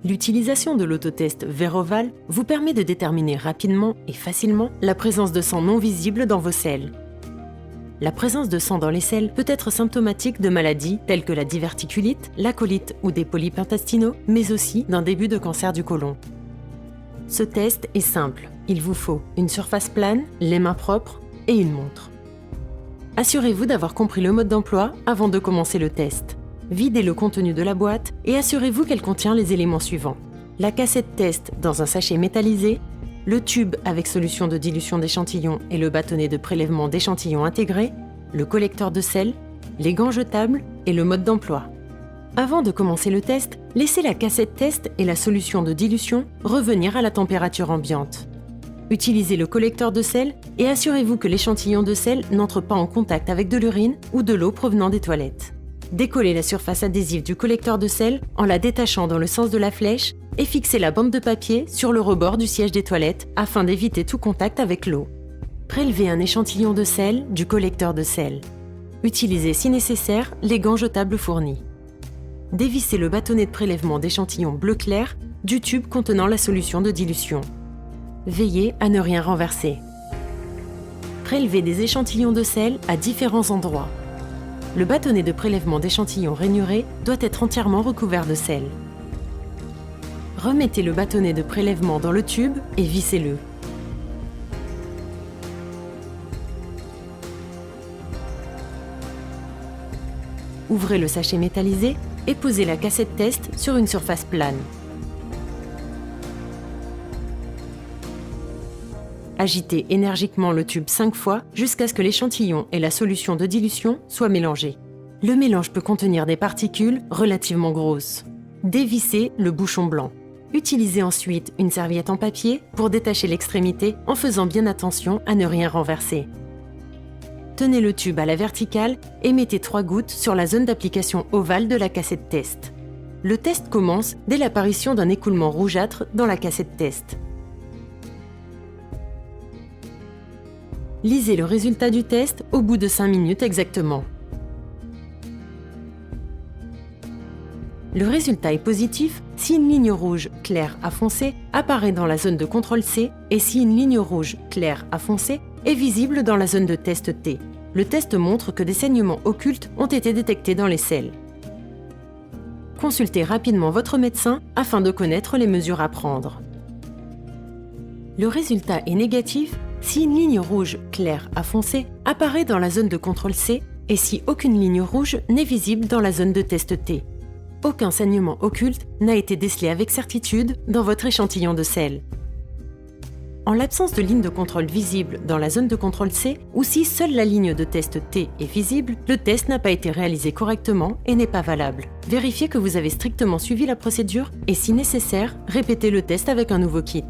L'utilisation de l'autotest Veroval vous permet de déterminer rapidement et facilement la présence de sang non visible dans vos selles. La présence de sang dans les selles peut être symptomatique de maladies telles que la diverticulite, la colite ou des polypes intestinaux, mais aussi d'un début de cancer du côlon. Ce test est simple. Il vous faut une surface plane, les mains propres et une montre. Assurez-vous d'avoir compris le mode d'emploi avant de commencer le test. Videz le contenu de la boîte et assurez-vous qu'elle contient les éléments suivants. La cassette test dans un sachet métallisé, le tube avec solution de dilution d'échantillons et le bâtonnet de prélèvement d'échantillons intégré, le collecteur de sel, les gants jetables et le mode d'emploi. Avant de commencer le test, laissez la cassette test et la solution de dilution revenir à la température ambiante. Utilisez le collecteur de sel et assurez-vous que l'échantillon de sel n'entre pas en contact avec de l'urine ou de l'eau provenant des toilettes. Décollez la surface adhésive du collecteur de sel en la détachant dans le sens de la flèche et fixez la bande de papier sur le rebord du siège des toilettes afin d'éviter tout contact avec l'eau. Prélevez un échantillon de sel du collecteur de sel. Utilisez si nécessaire les gants jetables fournis. Dévissez le bâtonnet de prélèvement d'échantillons bleu clair du tube contenant la solution de dilution. Veillez à ne rien renverser. Prélevez des échantillons de sel à différents endroits. Le bâtonnet de prélèvement d'échantillons rainuré doit être entièrement recouvert de sel. Remettez le bâtonnet de prélèvement dans le tube et vissez-le. Ouvrez le sachet métallisé et posez la cassette test sur une surface plane. Agitez énergiquement le tube 5 fois jusqu'à ce que l'échantillon et la solution de dilution soient mélangés. Le mélange peut contenir des particules relativement grosses. Dévissez le bouchon blanc. Utilisez ensuite une serviette en papier pour détacher l'extrémité en faisant bien attention à ne rien renverser. Tenez le tube à la verticale et mettez 3 gouttes sur la zone d'application ovale de la cassette test. Le test commence dès l'apparition d'un écoulement rougeâtre dans la cassette test. Lisez le résultat du test au bout de 5 minutes exactement. Le résultat est positif si une ligne rouge claire à foncé apparaît dans la zone de contrôle C et si une ligne rouge claire à foncé est visible dans la zone de test T. Le test montre que des saignements occultes ont été détectés dans les selles. Consultez rapidement votre médecin afin de connaître les mesures à prendre. Le résultat est négatif si une ligne rouge claire à foncé apparaît dans la zone de contrôle C et si aucune ligne rouge n'est visible dans la zone de test T. Aucun saignement occulte n'a été décelé avec certitude dans votre échantillon de sel. En l'absence de ligne de contrôle visible dans la zone de contrôle C ou si seule la ligne de test T est visible, le test n'a pas été réalisé correctement et n'est pas valable. Vérifiez que vous avez strictement suivi la procédure et si nécessaire, répétez le test avec un nouveau kit.